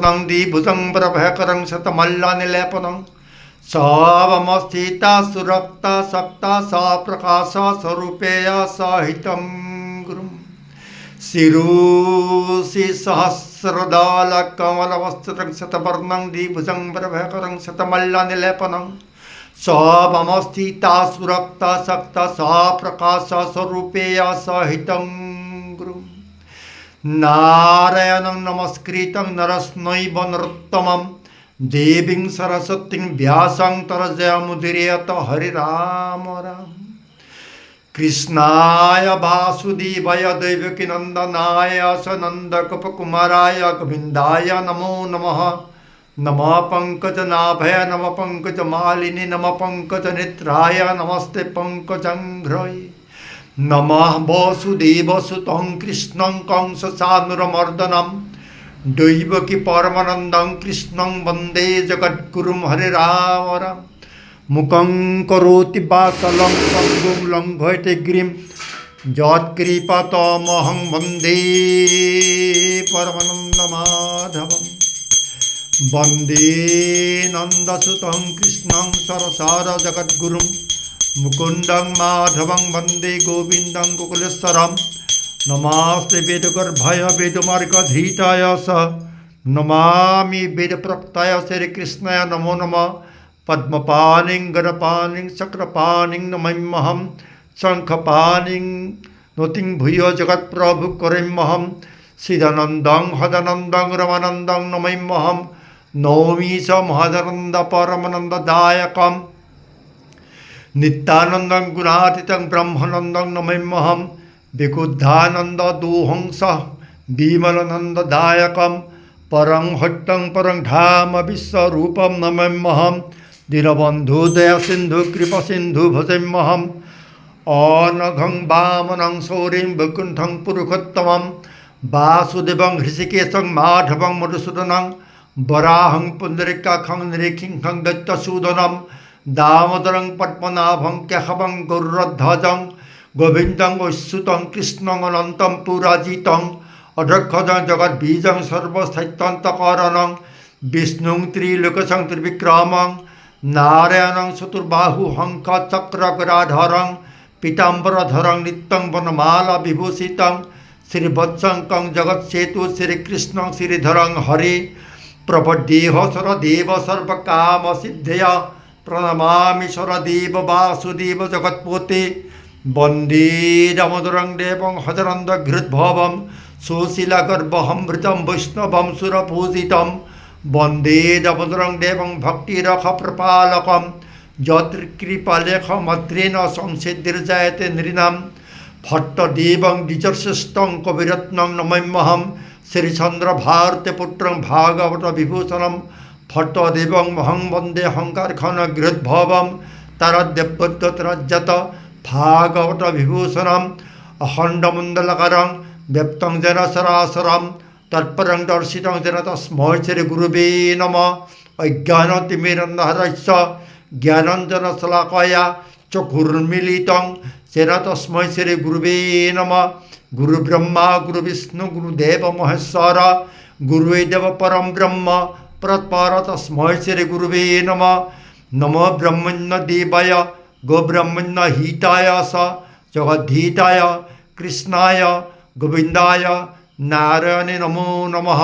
शतवर्णं द्विभुजं प्रभयकरं शतमल्लनिलेपनं सर्वमस्थिता सुरक्ता सक्ता सा प्रकाश स्वरूपेया सहितं गुरुं शिरूषि सहस्रदलकमलवस्त्रं शतवर्णं द्विभुजं प्रभयकरं शतमल्लनिलेपनं सर्वमस्थिता सुरक्ता सक्ता सा प्रकाश स्वरूपेया सहितं गुरुं नारायणं नमस्कृतं नरस्नैव नरोत्तमं देवीं सरस्वतीं व्यासं तर्जयमुदीरयेत हरिराम राम कृष्णाय वासुदेवाय देवकीनन्दनाय स नन्दगोपकुमाराय गोविन्दाय नमो नमः नमः पंकजनाभय नमः पंकजमालिनी नमः पंकजनेत्राय नमस्ते पंकजंघ्रये नमः वसुदेवसुतं कृष्णं कंसचाणूरमर्दनं दैवकी परमानन्दं कृष्णं वन्दे जगद्गुरुं हरे राम राम मुखं करोति वाचालं पङ्गुं लङ्घयते गिरिं यत्कृपातमहं वन्दे परमानन्दमाधवम् वन्दे नन्दसुतं कृष्णं सरसार जगद्गुरुं मुकुन्दं माधवं वन्दे गोविन्दं गोकुलेश्वरं नमस्ते वेदगर्भाय वेदमार्गधीताय स नमामि वेदप्रवक्ताय श्रीकृष्णाय नमो नमः पद्मपाणिं गणपाणिं चक्रपाणिं नमाम्यहं शङ्खपाणिं नतिं भूयो जगत्प्रभु करेम्यहं सिदानन्दं हदानन्दं रमानन्दं नमाम्यहं नौमि च महदानन्द परमानन्ददायकं नित्यानन्दं गुणातीतं ब्रह्मानन्दं नमाम्यहं विकुद्धानन्द दोहंस विमलानन्ददायकं परं हट्टं परं धाम विश्वरूपं नमाम्यहं दीनबन्धु दयासिन्धु कृपासिन्धु भजाम्यहं अनघं वामनं शौरिं वैकुण्ठं पुरुषोत्तमं वासुदेवं हृषिकेशं माधवं मधुसूदनं वराहं पुण्डरीकाक्षं निरीक्षिं दैत्यसूदनं दामोदरं पद्मनाभं केशवं गरुडध्वजं गोविन्दं अच्युतं कृष्णं अनन्तं पुराजितं अध्यक्षं जगद्बीजं सर्वस्थैत्यन्तकारणं विष्णुं त्रिलोकशं त्रिविक्रमं नारायणं चतुर्बाहु शङ्खचक्रगदाधरं पीताम्बरधरं नित्यं वनमाला विभूषितं श्रीवत्सङ्कं जगत्सेतु श्रीकृष्णं श्रीधरं हरे प्रपद्येह सरदेव सर्वकामसिद्धया प्रणमामि सरदेव वासुदेव जगत्पते वन्दे दामोदरं देवं हजानन्दघृद्भवं सुशीलागर्भमृतं वैष्णवं सुरपूजितं वन्दे दामोदरं देवं भक्तिरखप्रपालकं यत्कृपालेखमद्रेण संसिद्धिर्जायते नृणां भट्टदेवं द्विजश्रेष्ठं कविरत्नं नमाम्यहं श्रीचन्द्रभारतीपुत्रं भागवतविभूषणं भट्टदेवं महं वन्दे अहङ्कारघनगृद्भवं तारदेवद्योतराज्यत भागवतविभूषणम् अखण्डमण्डलकारं व्यक्तं जेन सरासरं तत्परं दर्शितं जेन तस्मै श्रीगुरुवे नमः अज्ञानतिमिरन्धहरस्य ज्ञानाञ्जनशलाकया चक्षुर्मीलितं जेन तस्मै श्रीगुरुवे नमः गुरुब्रह्मा गुरुविष्णु गुरुदेव महेश्वर गुरुदेव परं ब्रह्म परत्पर तस्मै श्रीगुरुवे नमः नमो ब्रह्मण्य देवाय गोब्रह्मण्य हिताय स जगद्धिताय कृष्णाय गोविन्दाय नारायणे नमो नमः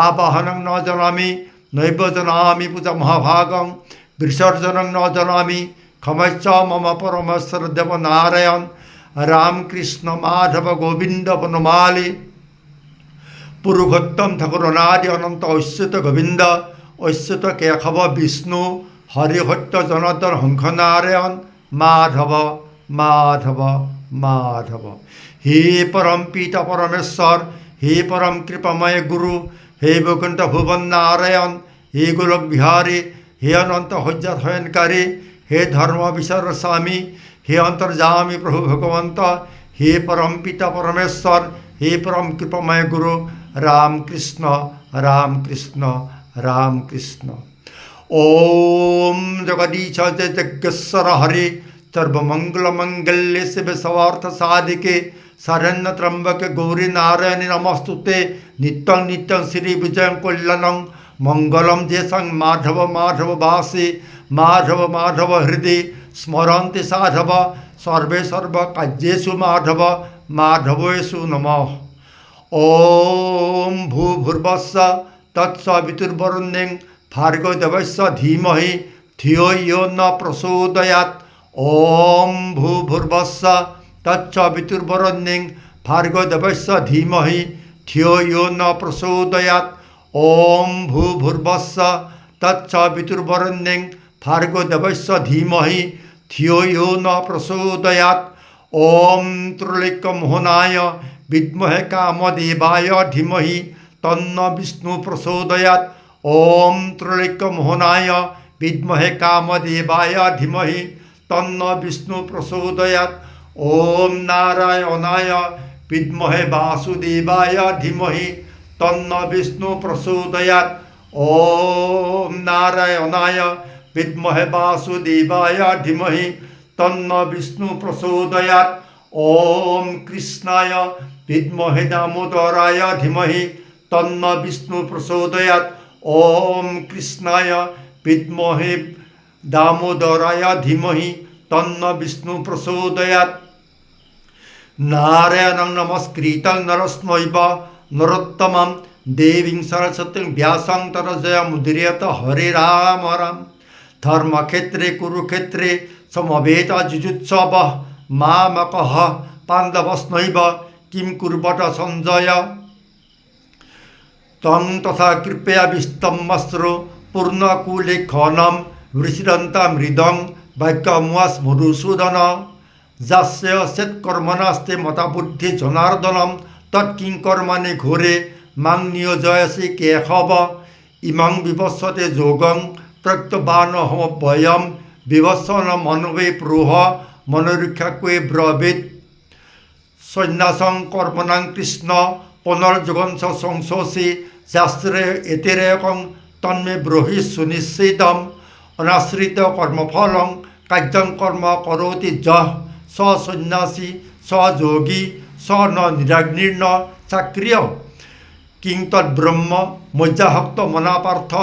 आवाहनं न जानामि नैव जानामि पूजा महाभागं विसर्जनं न जानामि क्षमश्च मम परमेश्वर देव नारायण रामकृष्ण माधव गोविंद वनमाली पुरुषोत्तम ठाकुर अनादि अनंत अच्युत गोविंद अच्युत केशव विष्णु हरिभट्ट जनार्दन हंस नारायण माधव माधव माधव हे परम पिता परमेश्वर हे परम कृपामय गुरु हे वैकुंठ भुवन नारायण हे गोलक बिहारी हे अनंत हयनकारी हे धर्म विचार स्वामी हे अंतर्जामी प्रभु भगवंत हे परम पिता परमेश्वर हे परम कृपामय गुरु राम कृष्ण राम कृष्ण राम कृष्ण ओम जगदीश जय जगेश्वर हरे सर्वमंगलमंगल्ये शिवे सर्वार्थ साधिके शरण्य त्र्यंबके गौरी नारायणी नमस्तुते नित्यं नित्यं श्री विजयं कल्याणं मंगलम देशं माधव माधव भासी माधव माधव हृदय स्मरन्ति साधव सर्वे सर्वकार्येषु माधव माधवेषु नमः। ओम भूर्भुवस्सुः तत्सवितुर्वरेण्यं भर्गो देवस्य धीमहि धियो यो न प्रचोदयात्। ओम भूर्भुवस्सुः तत्सवितुर्वरेण्यं भर्गो देवस्य धीमहि धियो यो न प्रचोदयात्। ओम भूर्भुवस्सुः तत्सवितुर्वरेण्यं भर्गो देवस्य धीमहि धियो यो न प्रचोदयात्। ओम त्रिलोक्यमोहनाय विद्महे कामदेवाय धीमहि तन्नो विष्णु प्रचोदयात्। ओम त्रिलोक्यमोहनाय विद्महे कामदेवाय धीमहि तन्नो विष्णु प्रचोदयात्। ओम नारायणाय विद्महे वासुदेवाय धीमहि तन्नो विष्णु प्रचोदयात्। ओम नारायणाय विद्महे वासुदेवाय धीमहि तन्नो विष्णु प्रचोदयात्। ओम कृष्णाय विद्महे दामोदराय धीमहि तन्नो विष्णु प्रचोदयात्। ओम कृष्णाय विद्महे दामोदराय धीमहि तन्नो विष्णु प्रचोदयात्। नारायणं नमस्कृतं नरस्मैव नरोत्तमं देवीं सरस्वतीं व्यासं ततो जयमुदीरयेत्। हरे राम राम। धर्मक्षेत्रे कुरुक्षेत्रे समवेतजुजुत्सवः मामकः पाण्डवस्नैव किं कुर्वत सञ्जय। तं तथा कृपयाविष्टमश्रु पूर्णकुलेखनं वृषिरन्तामृदं वाक्यमुवाच यस्य सत्कर्मणास्ते मता जनार्दनं तत्किंकर्माणि घोरे मां नियोजयसि केशव। इमं विवस्वते योगं प्रत्यवानोऽहमव्ययं विवस्वन मनवे प्रोह मनोरक्षाक्वे ब्रवीत्। सन्न्यासं कर्मणां कृष्ण पुनर्योगं च संशोषि शास्त्रे एतिरेकं तन्मे ब्रूहि सुनिश्चितम्। अनाश्रित कर्मफलं कार्यं कर्म करोति यः स सन्न्यासी स योगी स न निराग्निर्न चाक्रिय। किं तद्ब्रह्म मज्जाहक्त मनापार्थ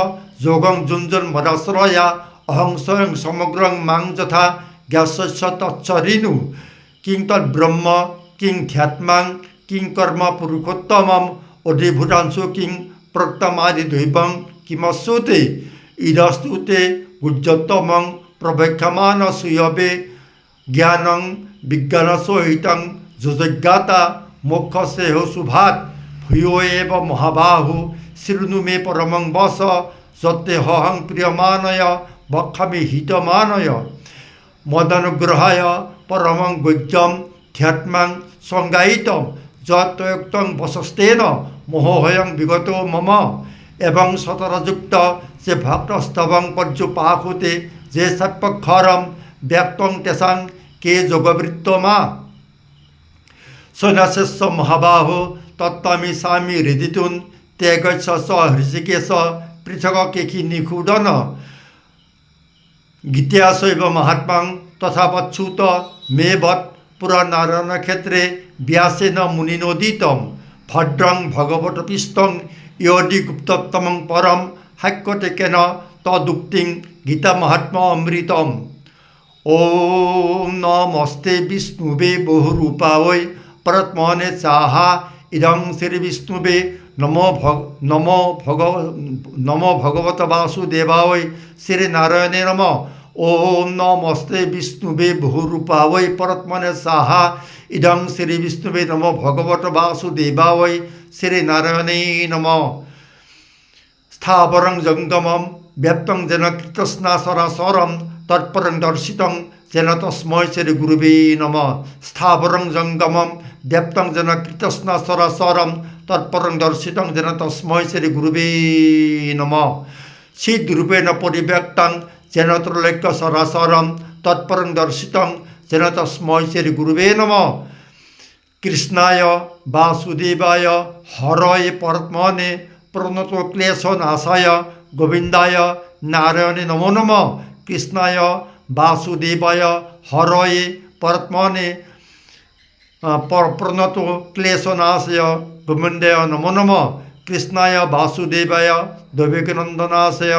योगं जुञ्जन्मदाश्रया अहं स्वयं समग्रं मां यथा ज्ञास्यस्य तच्चरिनु। किं तद्ब्रह्म किं ध्यात्मां किं कर्म पुरुषोत्तमम् अधिभूतांशु किं प्रोक्तमादिदैवं किमश्नुते। इदस्तु ते गुह्यतमं प्रवक्ष्यमाण सूयवे ज्ञानं विज्ञानसहितं जुजज्ञाता मोक्षस्य शुभात्। भूयो एव महाबाहु शृणु मे परमं वच सत्यहं प्रियमाणय वक्ष्यामि हितमानय। मदनुग्रहाय परमं गुह्यं ध्यात्मां संज्ञायितं यत्त्वयुक्तं वशस्तेन मोहोऽयं विगतो मम। एवं सतरयुक्त से भक्तस्तवं पर्युपाकुते जे सत्पक्षरं व्यक्तं तेषां के योगवृत्तमा। सन्यासस्य महाबाहो तत्त्वमिच्छामि हृदितुं ते गच्छ स हृषिकेश पृथक् केचि निषूदन। गीतासैव महात्मां तथा वच्युत मे वत् पुरनारायणक्षेत्रे व्यासेन मुनिनोदितं। भद्रं भगवतपृष्ठं योऽधि गुप्ततमं परं हाक्यतेकेन तदुक्तिं गीतामहात्म्यामृतम्। ओम नमस्ते विष्णुवे बहुरूपाय परत्मने चाहा इदं श्री विष्णुवे नमो भगवत वासुदेवाय श्री नारायणे नमः। ओम नमस्ते विष्णुवे बहुरूपाय परत्मने चाहा इदं श्री विष्णुवे नमो भगवत वासुदेवाय श्री नारायणे नमः। स्थावरं जंगमं व्याप्तं जेन कृतस्नासरासरं तत्परं दर्शितं जेन तस्मै श्री गुरुवे नमः। स्थावरं जंगमं व्याप्तं जेन कृतस्नासरासरं तत्परं दर्शितं जेन तस्मै श्री गुरुवे नमः। चिद्रूपेण परिव्यक्तं जेन त्रैलोक्यसरासरं तत्परं दर्शितं जेन तस्मै श्री गुरुवे नमः। कृष्णाय वासुदेवाय हरये परत्मने प्रणतो क्लेशनाशाय गोविंदाय नारायणे नमो नमः। कृष्णाय वासुदेवाय हरये परत्मने प्रणतो क्लेशनाशय गोविन्दाय नमो नमः कृष्णाय वासुदेवाय दैवकीनन्दनाशय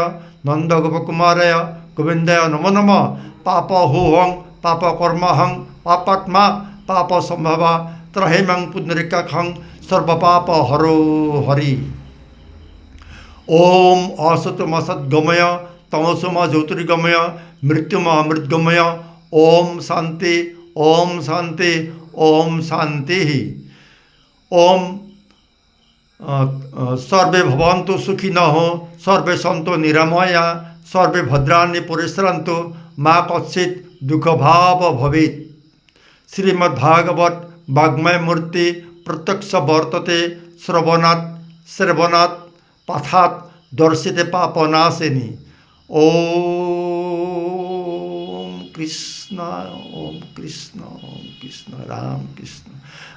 नन्दगोपकुमाराय गोविन्दाय नमो नमः पापहोहं पापकर्महं पापात्मा पापसम्भवा त्रयीमं पुनरिकाखं सर्वपापहरो हरि। ओम असतमसद्गमय तमसोमा ज्योतिर्गमय मृत्युमा अमृतगमय ओम शांति ओम शांति ओम शांति। ओम सर्वे भवन्तु सुखिनः सर्वे सन्तु निरामया सर्वे भद्राणि परिश्रन्तु मा कश्चित् दुःखभाव भवेत्। श्रीमद्भागवत वाङ्मय मूर्ति प्रत्यक्ष वर्तते श्रवणात् पथात दर्शिते पापनाशिनी। ओम कृष्ण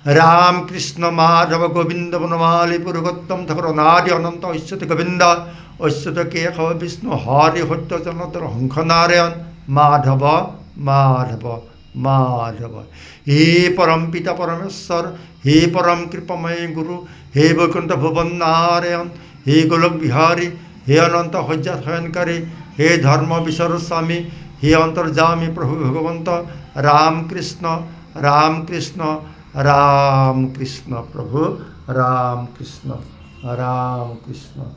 राम कृष्ण माधव गोविंद वनमाली पुरुषोत्तम ठाकुर नादि अनंत अच्युत गोविंद अच्युत केशव विष्णु हरि सत्य जनार्दन हंस नारायण माधव माधव माधव। हे परम पिता परमेश्वर हे परम कृपामय गुरु हे वैकुंठ भुवन नारायण हे गोलक बिहारी हे अनंत हज्जा शयनकारी हे धर्म विशर स्वामी हे अंतर्जामी प्रभु भगवंत राम कृष्ण प्रभु राम कृष्ण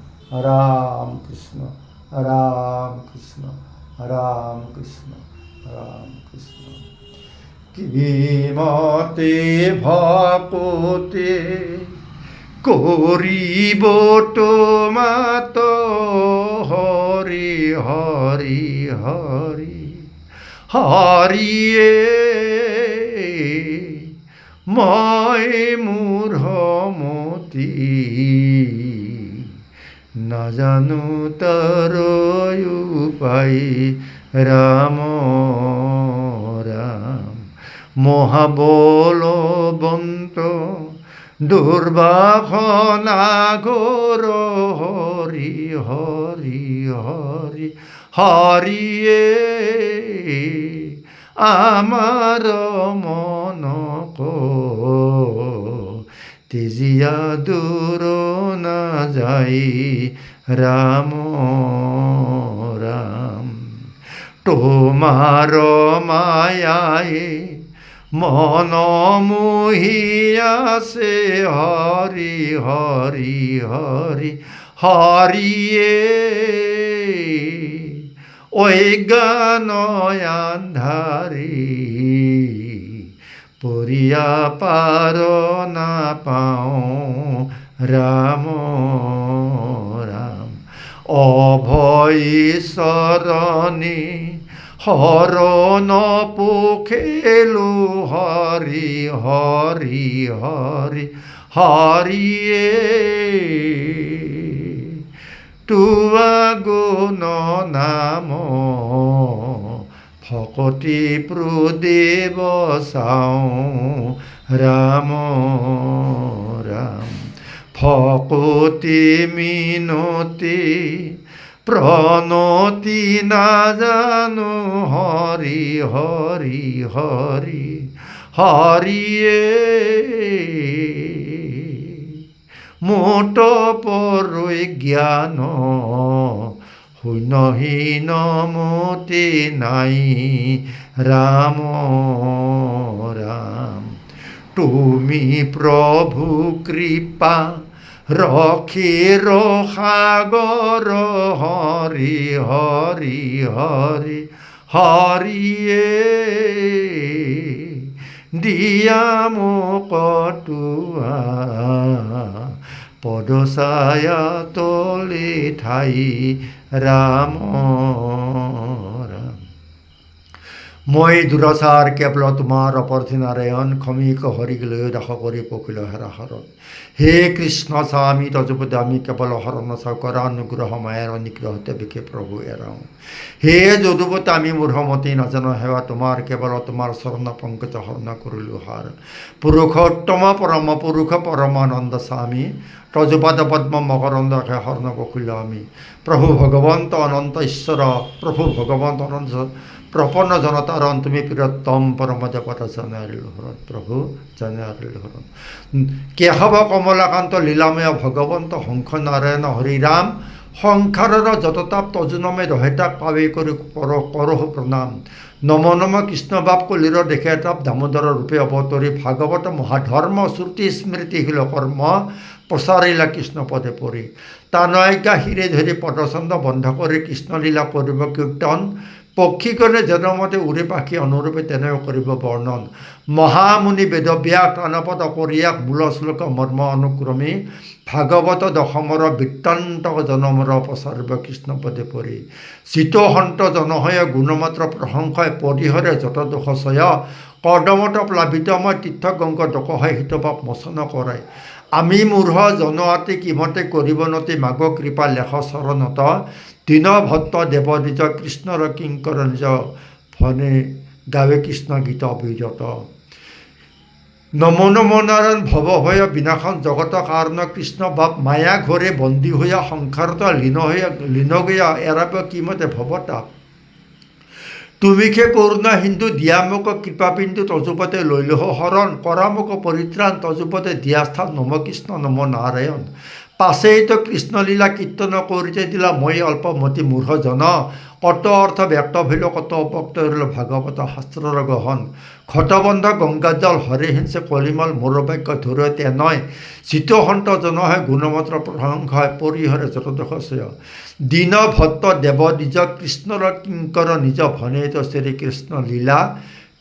কিবিমতে ভাপতে করিব তোমাত হরি হরি হরি হরিয়ে মই মূঢ়মতি নাজানো তাৰ উপায় রাম রাম মহাবলবন্ত দুর্বাসনাঘোর হরি হরি হরি হরিয়ে আমার মন তেজিয়া দূর না যাই রাম রাম তোমার মায়ায় মন মোহিয়াছে হরি হরি হরি হরিয়ে ওই গান আন্ধারি পরিয়া পার না পাও রাম রাম অভয় শরণে হরণ পোখেলু হরি হরি হরি হরিয়ে তুয়া গুণ নাম ভকতি প্রদেব চাও রাম রাম ভকতি মিনতি প্রণতি না জানো হরি হরি হরি হরিয়ে মোট পরৈ জ্ঞান শূন্যহীন মতি নাই রাম রাম তুমি প্রভু কৃপা রক্ষের সাগর হরি হরি হরি হরিয়ে দিয়া মোক তুয়া পদছায়া তলি ঠাই রাম রাম। মই দুরাচার কেবল তোমার অপরাধী নারায়ণ ক্ষমিক হরিগলয় রাখ করে পকিল হেরা হরণ। হে কৃষ্ণ স্বামী তজপতি আমি কেবল হরণ চাকর অনুগ্রহ মায়ের নিগ্রহতে বিকে প্রভু এরাও। হে যদুপতি আমি মূঢ়মতি নাজানো হেৱা তোমাৰ কেবল তোমাৰ চৰণ পঙ্কজ হৰণ কৰিলো হাৰ। পুৰুষোত্তম পৰম পুৰুষ পৰমানন্দ স্বামী তজুপাদ পদ্ম মকরন্দ হর্ণ বকুল আমি প্রভু ভগবন্ত অনন্ত ঈশ্বর প্রভু ভগবন্ত অনন্ত প্রপন্ন জনতারণ তুমি প্রিয়তম পরম দেবত জানারিল হরণ প্রভু জানারিল হরণ কেশৱ কমলাকান্ত লীলাময় ভগবন্ত হংস নাৰায়ণ হৰিৰাম সংসাৰৰ যততাপ তজুনমে ৰহেতাক পাৱে কৰি কৰহ প্ৰণাম নম নম কৃষ্ণ বাপ কলিৰ দেখে তাপ দামোদৰ ৰূপে অৱতৰি ভাগৱত মহাধৰ্ম শ্ৰুতি স্মৃতিশীল কৰ্ম প্ৰচাৰিলা কৃষ্ণ পদে পৰি তানয়িকা হিৰে ধৰি পদচন্দ বন্ধ কৰি কৃষ্ণলীলা কৰিব কীৰ্তন পক্ষীগণে জনমতে উৰে পাখি অনুৰূপে তেনেও কৰিব বৰ্ণন মহামুনি বেদব্যাস প্ৰাণপদ কৰিয়াক মূল শ্লোক মৰ্ম অনুক্ৰমী ভাগৱত দশমৰ বৃত্তান্ত জনমৰ প্ৰচাৰিব কৃষ্ণ পদে পৰি চিত সন্ত জনহয় গুণমাত্ৰ প্ৰশংসায় পৰিহৰে যত দোষচয় কৰ্দমত প্লাবিতময় তীৰ্থ গংগ দকহাই হিতপাপ মোচন কৰাই আমি মূঢ় জনআতি কিমতে কৰিব নতি মাগ কৃপা লেখ চৰণত দীনভট্ট দেৱ নিজ কৃষ্ণৰ কিংকৰ নিজ ফণে গাৱে কৃষ্ণ গীত অভিজত নম নম নাৰায়ণ ভৱ ভয় বিনাশন জগত কাৰণ কৃষ্ণ বাপ মায়া ঘৰে বন্দী হৈয়া সংসাৰত লীন গয়া এৰাব কিমতে ভৱতাপ তুমিখে কৰোণা হিন্দু দিয়া মোক কৃপাবিন্দু তজুপতে লৈলহ হৰণ কৰা মোক পৰিত্ৰাণ তজুপতে দিয়া স্থান নম কৃষ্ণ নম নাৰায়ণ পাছেইত কৃষ্ণলীলা কীৰ্তন কৰিতে দিলা মই অল্পমতি মূঢ় জন কত অৰ্থ ব্যক্ত ভিল কত অপক্ত হল ভাগৱত শাস্ত্ৰৰ গহন খটবন্ধ গংগাজল হৰে হিংসে কলিমল মোৰ বাক্য ধুৰতে নয় চিত সন্ত জনহে গুণমাত্ৰ প্ৰশংসায় পৰিহৰে যতদোষচয় দীনভট্ট দেৱ নিজ কৃষ্ণৰ কিংকৰ নিজ ভনেত শ্ৰীকৃষ্ণ লীলা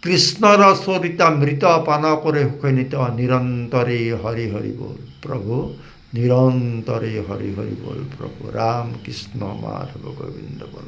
কৃষ্ণৰ চৰিতা মৃত পান কৰে সুখনিত নিৰন্তৰে হৰি হৰি বল প্ৰভু নিৰন্তৰে হৰি হৰি বল প্ৰভু ৰাম কৃষ্ণ মাধৱ গোবিন্দ বল